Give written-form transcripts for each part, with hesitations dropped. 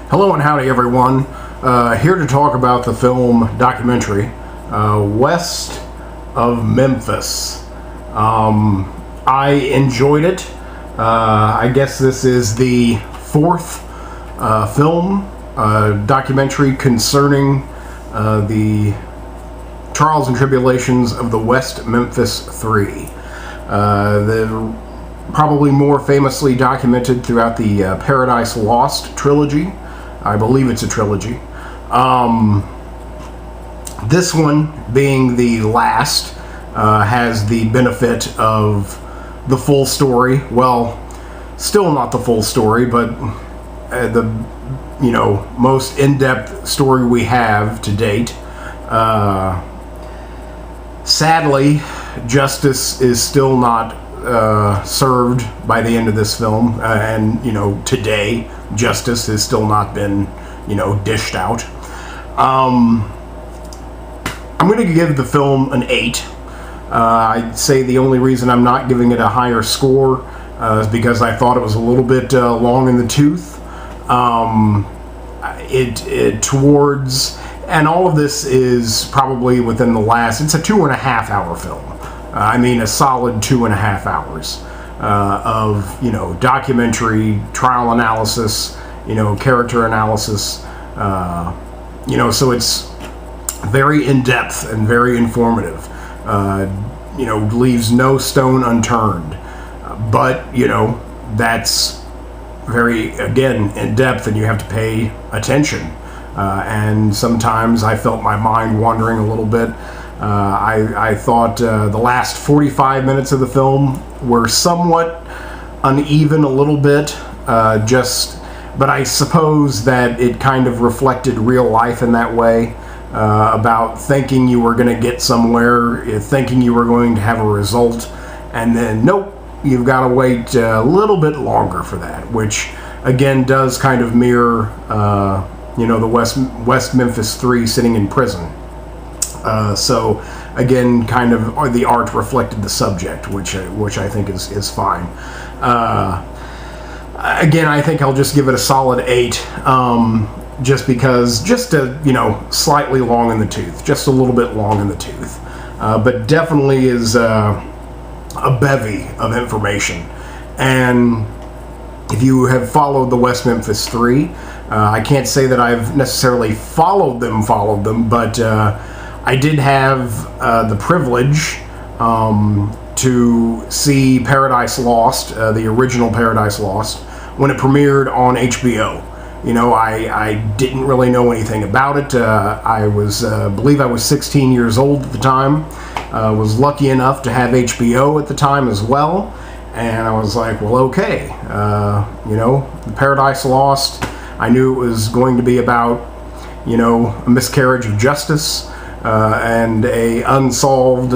Hello and howdy everyone. Here to talk about the film documentary, West of Memphis. I enjoyed it. I guess this is the fourth film documentary concerning the trials and tribulations of the West Memphis Three. The probably more famously documented throughout the Paradise Lost trilogy. I believe it's a trilogy. This one, being the last, has the benefit of the full story. Well, still not the full story, but the most in-depth story we have to date. Sadly, justice is still not served by the end of this film, and today justice has still not been dished out. I'm going to give the film an 8. I'd say the only reason I'm not giving it a higher score is because I thought it was a little bit long in the tooth. And all of this is probably within the last, it's a 2.5 hour film. I mean a solid 2.5 hours of documentary, trial analysis, character analysis, so it's very in-depth and very informative. Leaves no stone unturned, but that's very, again, in-depth, and you have to pay attention, and sometimes I felt my mind wandering a little bit. I thought the last 45 minutes of the film were somewhat uneven a little bit, but I suppose that it kind of reflected real life in that way, about thinking you were going to get somewhere, thinking you were going to have a result, and then nope, you've got to wait a little bit longer for that, which again does kind of mirror the West Memphis 3 sitting in prison. So again, kind of the art reflected the subject, which I think is fine. Again, I think I'll just give it a solid 8, just because, slightly long in the tooth, just a little bit long in the tooth, but definitely is a bevy of information. And if you have followed the West Memphis 3, I can't say that I've necessarily followed them, but I did have the privilege to see Paradise Lost, the original Paradise Lost, when it premiered on HBO. I didn't really know anything about it. I believe I was 16 years old at the time. Was lucky enough to have HBO at the time as well, and I was like, well, okay, the Paradise Lost, I knew it was going to be about, a miscarriage of justice, and a unsolved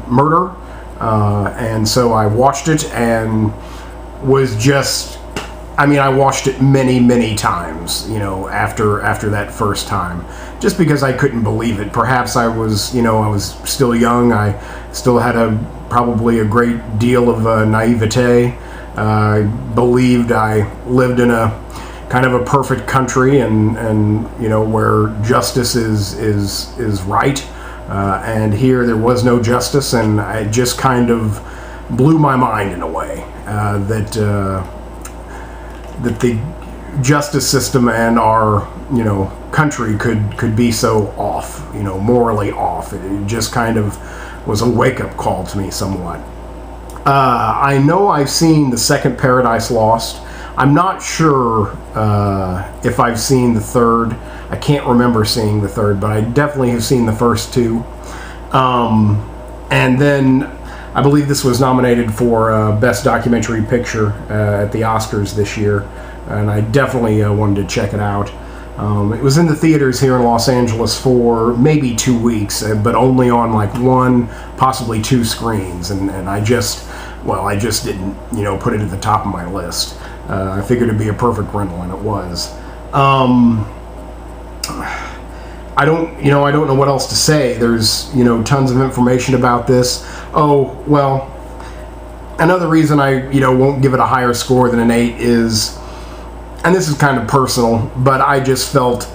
murder, and so I watched it and was just, I watched it many times, after that first time, just because I couldn't believe it. Perhaps I was still young. I still had probably a great deal of naivete. I believed I lived in a kind of a perfect country, and where justice is right. And here there was no justice, and it just kind of blew my mind in a way, that the justice system and our country could be so off, morally off. It just kind of was a wake-up call to me somewhat. I know I've seen the second Paradise Lost. I'm not sure if I've seen the third. I can't remember seeing the third, but I definitely have seen the first two. And then I believe this was nominated for Best Documentary Picture at the Oscars this year, and I definitely wanted to check it out. It was in the theaters here in Los Angeles for maybe 2 weeks, but only on like 1, possibly 2 screens, and I just didn't, put it at the top of my list. I figured it'd be a perfect rental, and it was. I don't know what else to say. There's, tons of information about this. Oh, well, another reason I, won't give it a higher score than an 8 is and this is kind of personal, but I just felt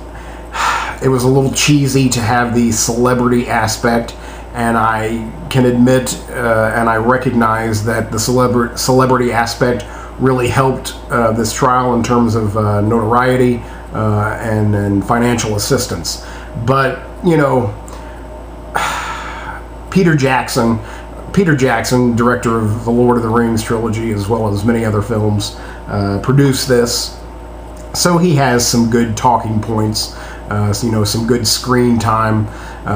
it was a little cheesy to have the celebrity aspect, and I can admit and I recognize that the celebrity aspect really helped this trial in terms of notoriety and financial assistance. But, you know, Peter Jackson, director of the Lord of the Rings trilogy, as well as many other films, produced this. So he has some good talking points, you know, some good screen time.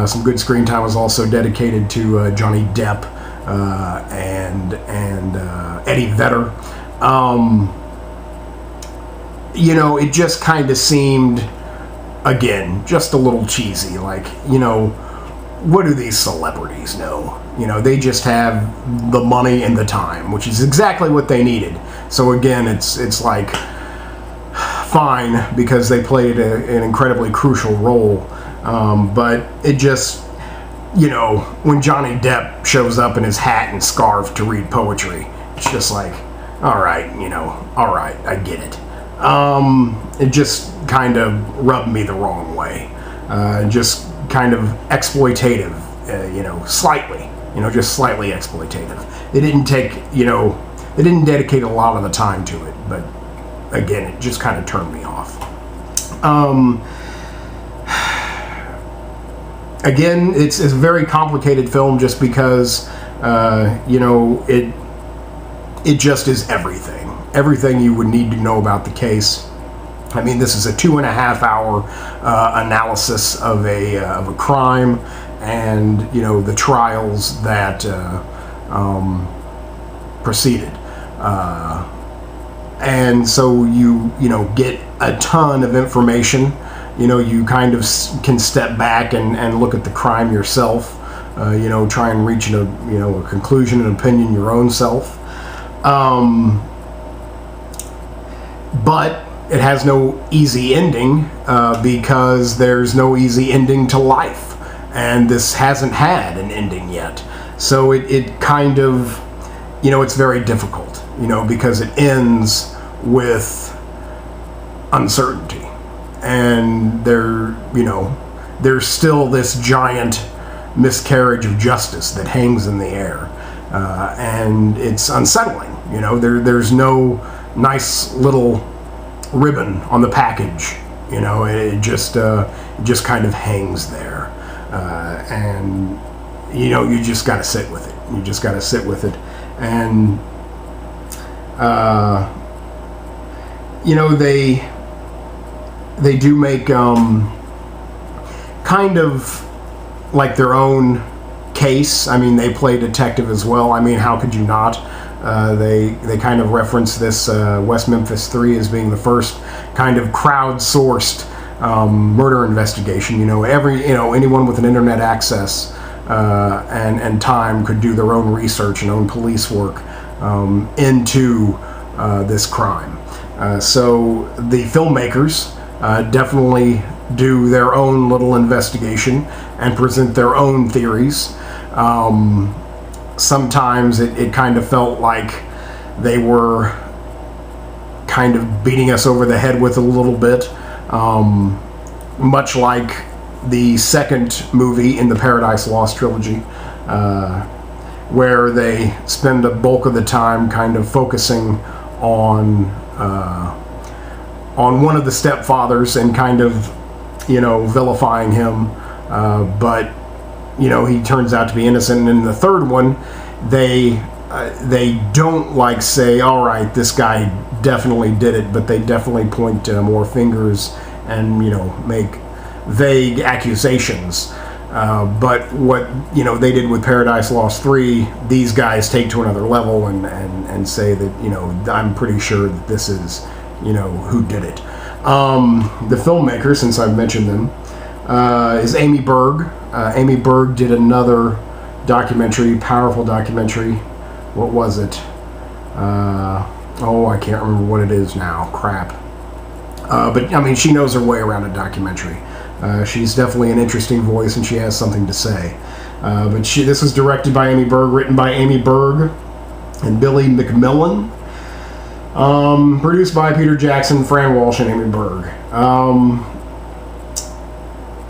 Some good screen time was also dedicated to Johnny Depp and Eddie Vedder. You know, it just kind of seemed, again, just a little cheesy. Like, you know, what do these celebrities know? You know, they just have the money and the time, which is exactly what they needed. So again, it's like, fine, because they played an incredibly crucial role. But it just, you know, when Johnny Depp shows up in his hat and scarf to read poetry, it's just like, all right, you know, all right, I get it. It just kind of rubbed me the wrong way. Just kind of exploitative, you know, slightly, you know, just slightly exploitative. It didn't take, you know, they didn't dedicate a lot of the time to it, but again, it just kind of turned me off. Again, it's a very complicated film just because, you know, it just is everything you would need to know about the case. I mean, this is a 2.5 hour analysis of a crime, and, you know, the trials that preceded. And so you know, get a ton of information. You know, you kind of can step back and look at the crime yourself. You know, try and reach a conclusion, an opinion your own self. But it has no easy ending because there's no easy ending to life, and this hasn't had an ending yet. So it kind of, you know, it's very difficult, you know, because it ends with uncertainty, and there's still this giant miscarriage of justice that hangs in the air, and it's unsettling. You know, there's no nice little ribbon on the package. You know, it just kind of hangs there, and you know, you just got to sit with it. You just got to sit with it, and you know, they do make kind of like their own case. I mean, they play detective as well. I mean, how could you not? They kind of reference this West Memphis 3 as being the first kind of crowdsourced murder investigation. You know, anyone with an internet access and time could do their own research and own police work into this crime. So the filmmakers definitely do their own little investigation and present their own theories. Sometimes it kind of felt like they were kind of beating us over the head with a little bit, much like the second movie in the Paradise Lost trilogy, where they spend a bulk of the time kind of focusing on one of the stepfathers and kind of, you know, vilifying him, but you know, he turns out to be innocent. And in the third one, they don't like say, all right, this guy definitely did it, but they definitely point to more fingers and, you know, make vague accusations. But what, you know, they did with Paradise Lost 3, these guys take to another level and say that, you know, I'm pretty sure that this is, you know, who did it. The filmmaker, since I've mentioned them, is Amy Berg. Amy Berg did another documentary, powerful documentary. What was it? I can't remember what it is now. Crap. But, I mean, she knows her way around a documentary. She's definitely an interesting voice, and she has something to say. But this was directed by Amy Berg, written by Amy Berg and Billy McMillan. Produced by Peter Jackson, Fran Walsh, and Amy Berg.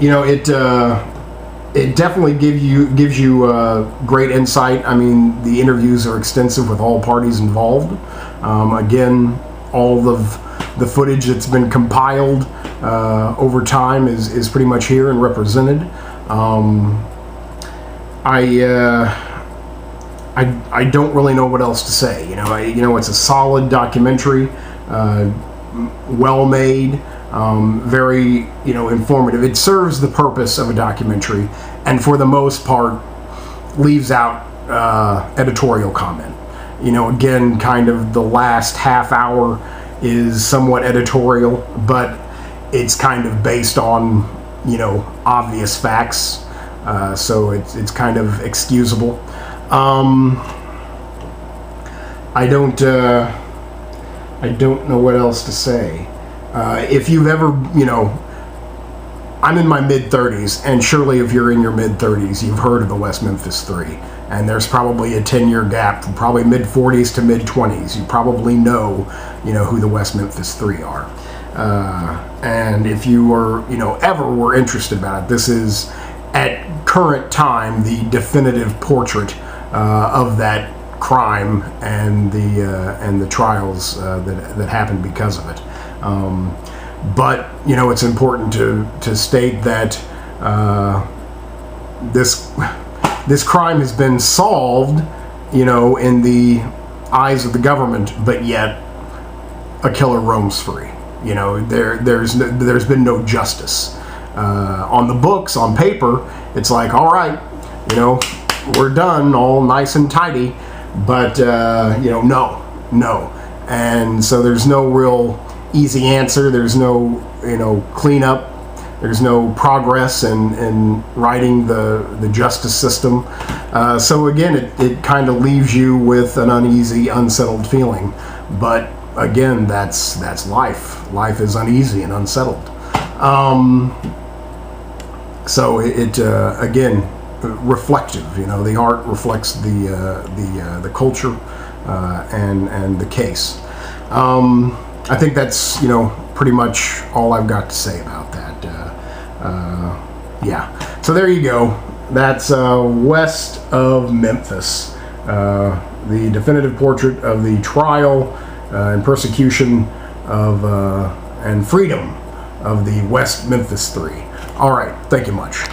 You know, it definitely gives you great insight. I mean, the interviews are extensive with all parties involved. Again, all of the footage that's been compiled over time is pretty much here and represented. I don't really know what else to say. You know, it's a solid documentary, well made, very, you know, informative. It serves the purpose of a documentary, and for the most part, leaves out editorial comment. You know, again, kind of the last half hour is somewhat editorial, but it's kind of based on, you know, obvious facts, so it's kind of excusable. I don't know what else to say. If you've ever, you know, I'm in my mid-30s, and surely if you're in your mid-30s, you've heard of the West Memphis 3. And there's probably a 10-year gap from probably mid-40s to mid-20s. You probably know, you know, who the West Memphis 3 are. And if you were, you know, ever were interested about it, this is, at current time, the definitive portrait of that crime and the trials that happened because of it. But you know, it's important to state that this crime has been solved, you know, in the eyes of the government, but yet a killer roams free. You know, there's been no justice. On the books, on paper, it's like, all right, you know, we're done, all nice and tidy, but you know, no. And so there's no real easy answer. There's no, you know, cleanup. There's no progress in righting the justice system. So again, it kind of leaves you with an uneasy, unsettled feeling. But again, that's life. Life is uneasy and unsettled. So it again, reflective. You know, the art reflects the culture and the case. I think that's, you know, pretty much all I've got to say about that. Yeah. So there you go. That's West of Memphis, the definitive portrait of the trial and persecution of and freedom of the West Memphis 3. All right. Thank you much.